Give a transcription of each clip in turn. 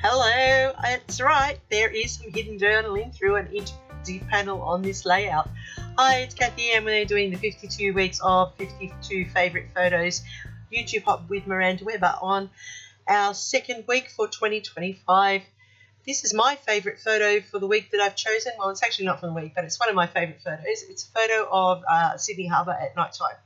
Hello, that's right, there is some hidden journaling through an interactive panel on this layout. Hi, it's Kathy and we're doing the 52 weeks of 52 favourite photos YouTube Hop with Miranda Weber on our second week for 2025. This is my favourite photo for the week that I've chosen. Well, it's actually not for the week, but it's one of my favourite photos. It's a photo of Sydney Harbour at night time.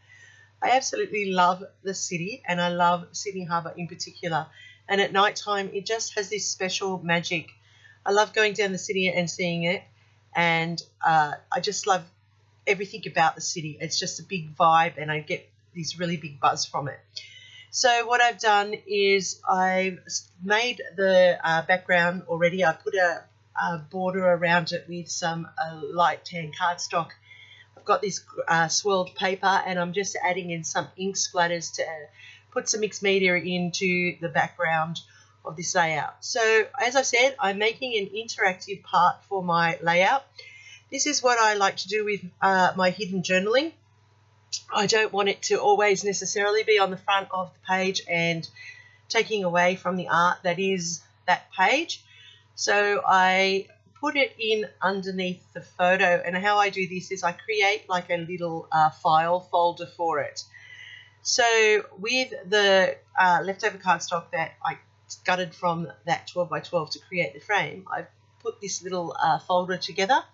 I absolutely love the city and I love Sydney Harbour in particular. And at night time, it just has this special magic. I love going down the city and seeing it. And I just love everything about the city. It's just a big vibe and I get this really big buzz from it. So what I've done is I've made the background already. I put a border around it with some light tan cardstock. I've got this swirled paper and I'm just adding in some ink splatters to put some mixed media into the background of this layout. So as I said, I'm making an interactive part for my layout. This is what I like to do with my hidden journaling. I don't want it to always necessarily be on the front of the page and taking away from the art that is that page. So I put it in underneath the photo, and how I do this is I create like a little file folder for it. So with the leftover cardstock that I gutted from that 12 by 12 to create the frame, I've put this little folder together,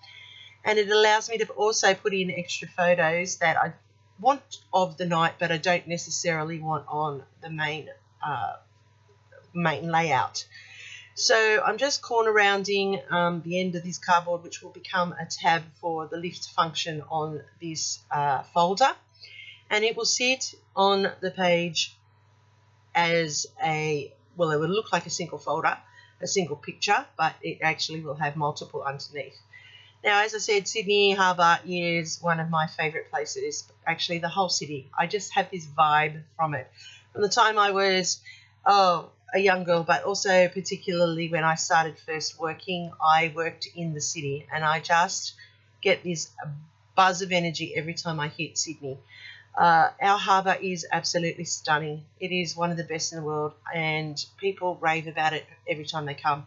and it allows me to also put in extra photos that I want of the night but I don't necessarily want on the main layout. So I'm just corner rounding the end of this cardboard, which will become a tab for the lift function on this folder, and it will sit on the page as a, well, it will look like a single folder, a single picture, but it actually will have multiple underneath. Now, as I said, Sydney Harbour is one of my favourite places, actually the whole city. I just have this vibe from it. From the time I was a young girl, but also particularly when I started first working, I worked in the city and I just get this buzz of energy every time I hit Sydney. Our harbour is absolutely stunning. It is one of the best in the world and people rave about it every time they come.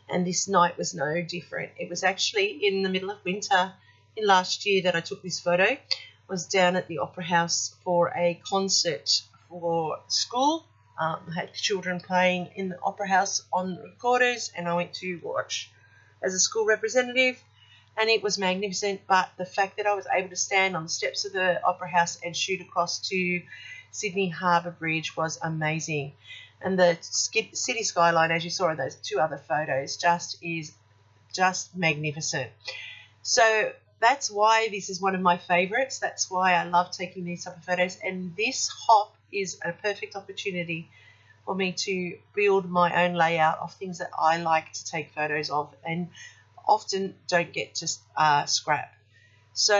And this night was no different. It was actually in the middle of winter in last year that I took this photo. I was down at the Opera House for a concert for school. I had children playing in the Opera House on recorders and I went to watch as a school representative, and it was magnificent. But the fact that I was able to stand on the steps of the Opera House and shoot across to Sydney Harbour Bridge was amazing. And the city skyline, as you saw in those two other photos, is just magnificent. So that's why this is one of my favourites. That's why I love taking these type of photos. And this hop is a perfect opportunity for me to build my own layout of things that I like to take photos of and often don't get to scrap. So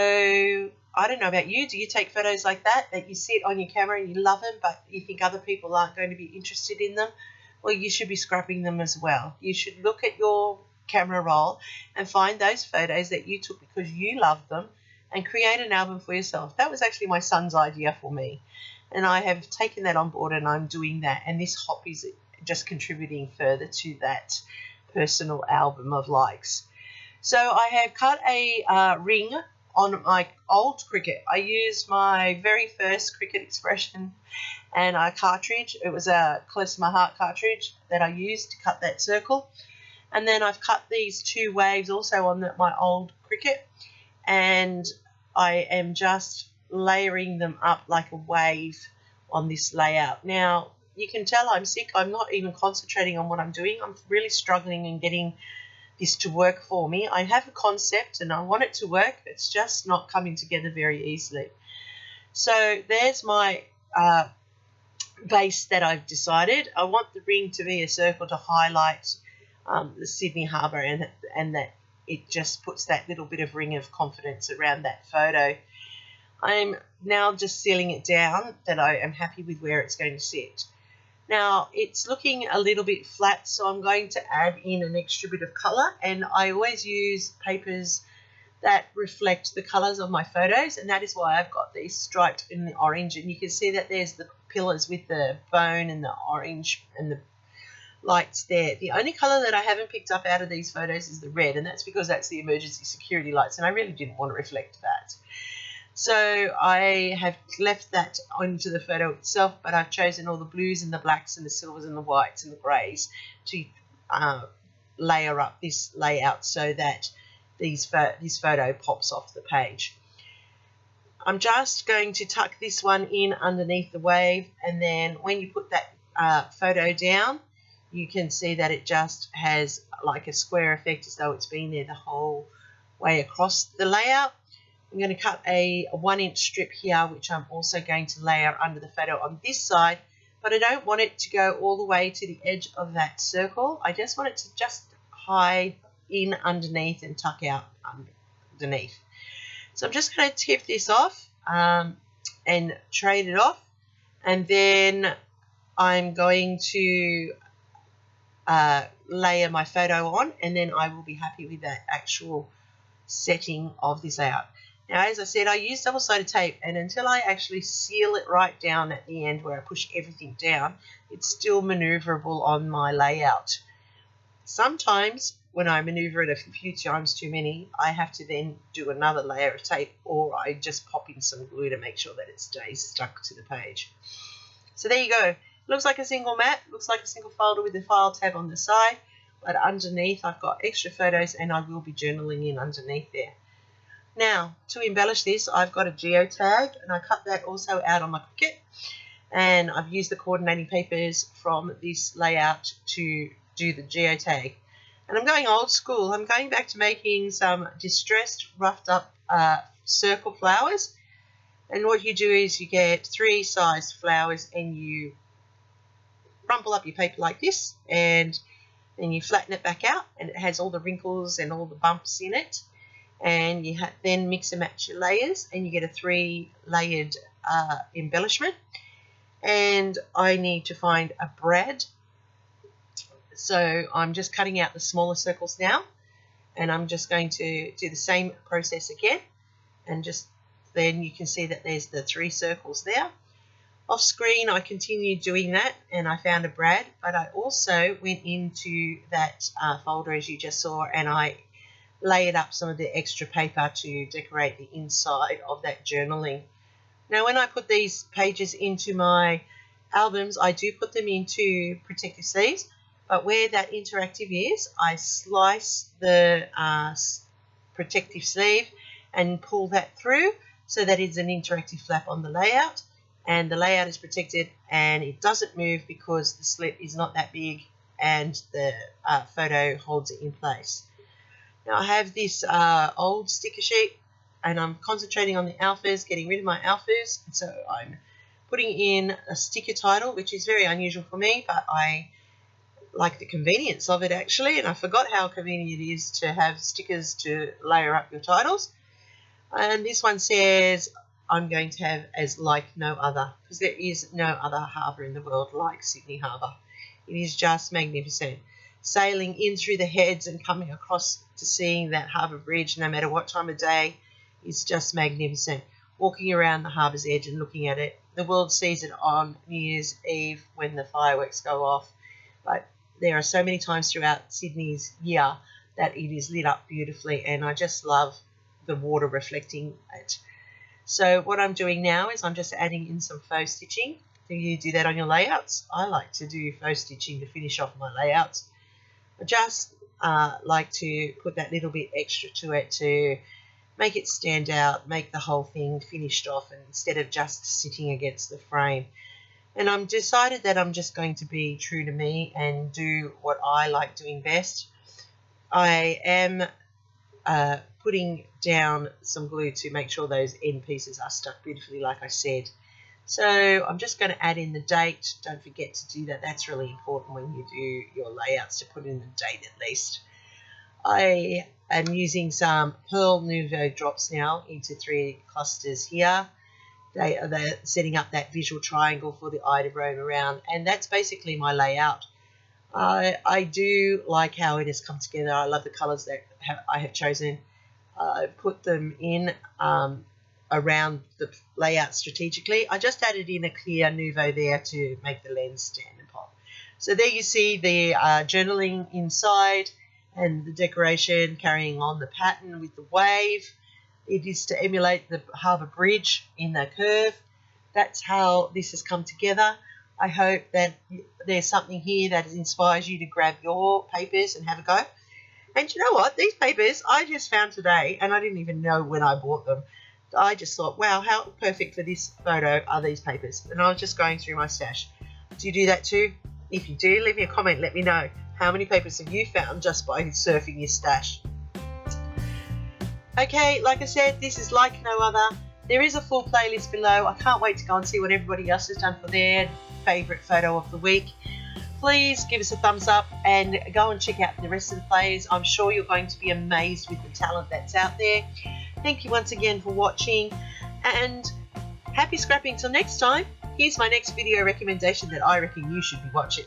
I don't know about you. Do you take photos like that you sit on your camera and you love them, but you think other people aren't going to be interested in them? Well, you should be scrapping them as well. You should look at your camera roll and find those photos that you took because you loved them and create an album for yourself. That was actually my son's idea for me, and I have taken that on board and I'm doing that, and this hop is just contributing further to that personal album of likes. So I have cut a ring on my old Cricut. I used my very first Cricut Expression and a cartridge. It was a Close to My Heart cartridge that I used to cut that circle. And then I've cut these two waves also on my old Cricut, and I am just layering them up like a wave on this layout. Now, you can tell I'm sick. I'm not even concentrating on what I'm doing. I'm really struggling in getting this to work for me. I have a concept and I want it to work. It's just not coming together very easily. So there's my base that I've decided. I want the ring to be a circle to highlight the Sydney Harbour, and that it just puts that little bit of ring of confidence around that photo. I'm now just sealing it down that I am happy with where it's going to sit. Now, it's looking a little bit flat, so I'm going to add in an extra bit of colour, and I always use papers that reflect the colours of my photos, and that is why I've got these striped in the orange, and you can see that there's the pillars with the bone and the orange and the lights there. The only colour that I haven't picked up out of these photos is the red, and that's because that's the emergency security lights, and I really didn't want to reflect that. So I have left that onto the photo itself, but I've chosen all the blues and the blacks and the silvers and the whites and the greys to layer up this layout so that this photo pops off the page. I'm just going to tuck this one in underneath the wave, and then when you put that photo down, you can see that it just has like a square effect as though it's been there the whole way across the layout. I'm going to cut a 1-inch strip here, which I'm also going to layer under the photo on this side, but I don't want it to go all the way to the edge of that circle. I just want it to just hide in underneath and tuck out underneath. So I'm just going to tip this off and trade it off, and then I'm going to layer my photo on, and then I will be happy with that actual setting of this layout. Now, as I said, I use double-sided tape, and until I actually seal it right down at the end where I push everything down, it's still maneuverable on my layout. Sometimes when I maneuver it a few times too many, I have to then do another layer of tape, or I just pop in some glue to make sure that it stays stuck to the page. So there you go. Looks like a single mat, looks like a single folder with a file tab on the side, but underneath I've got extra photos, and I will be journaling in underneath there. Now, to embellish this, I've got a geotag, and I cut that also out on my Cricut, and I've used the coordinating papers from this layout to do the geotag. And I'm going old school. I'm going back to making some distressed, roughed up circle flowers. And what you do is you get 3 sized flowers, and you rumple up your paper like this, and then you flatten it back out, and it has all the wrinkles and all the bumps in it. And you then mix and match your layers, and you get a 3-layered embellishment. And I need to find a brad, so I'm just cutting out the smaller circles now, and I'm just going to do the same process again, and just then you can see that there's the 3 circles there. Off screen I continued doing that, and I found a brad, but I also went into that folder as you just saw, and I layered up some of the extra paper to decorate the inside of that journaling. Now, when I put these pages into my albums, I do put them into protective sleeves, but where that interactive is, I slice the protective sleeve and pull that through so that it's an interactive flap on the layout, and the layout is protected and it doesn't move because the slip is not that big and the photo holds it in place. Now, I have this old sticker sheet, and I'm concentrating on the alphas, getting rid of my alphas. So I'm putting in a sticker title, which is very unusual for me, but I like the convenience of it actually, and I forgot how convenient it is to have stickers to layer up your titles. And this one says, I'm going to have as like no other, because there is no other harbour in the world like Sydney Harbour. It is just magnificent. Sailing in through the heads and coming across to seeing that harbour bridge, no matter what time of day, is just magnificent. Walking around the harbour's edge and looking at it. The world sees it on New Year's Eve when the fireworks go off, but there are so many times throughout Sydney's year that it is lit up beautifully, and I just love the water reflecting it. So what I'm doing now is I'm just adding in some faux stitching. Do you do that on your layouts? I like to do faux stitching to finish off my layouts. I just like to put that little bit extra to it to make it stand out, make the whole thing finished off, and instead of just sitting against the frame. And I'm decided that I'm just going to be true to me and do what I like doing best. I am putting down some glue to make sure those end pieces are stuck beautifully, like I said. So I'm just going to add in the date. Don't forget to do that. That's really important when you do your layouts, to put in the date at least. I am using some Pearl Nouveau drops now into 3 clusters here. They're setting up that visual triangle for the eye to roam around, and that's basically my layout. I do like how it has come together. I love the colours that I have chosen. I put them in around the layout strategically. I just added in a clear Nouveau there to make the lens stand and pop. So there you see the journaling inside and the decoration carrying on the pattern with the wave. It is to emulate the Harbour Bridge in the curve. That's how this has come together. I hope that there's something here that inspires you to grab your papers and have a go. And you know what? These papers I just found today, and I didn't even know when I bought them. I just thought, wow, how perfect for this photo are these papers. And I was just going through my stash. Do you do that too? If you do, leave me a comment. Let me know. How many papers have you found just by surfing your stash? Okay, like I said, this is like no other. There is a full playlist below. I can't wait to go and see what everybody else has done for their favourite photo of the week. Please give us a thumbs up and go and check out the rest of the plays. I'm sure you're going to be amazed with the talent that's out there. Thank you once again for watching, and happy scrapping till next time. Here's my next video recommendation that I reckon you should be watching.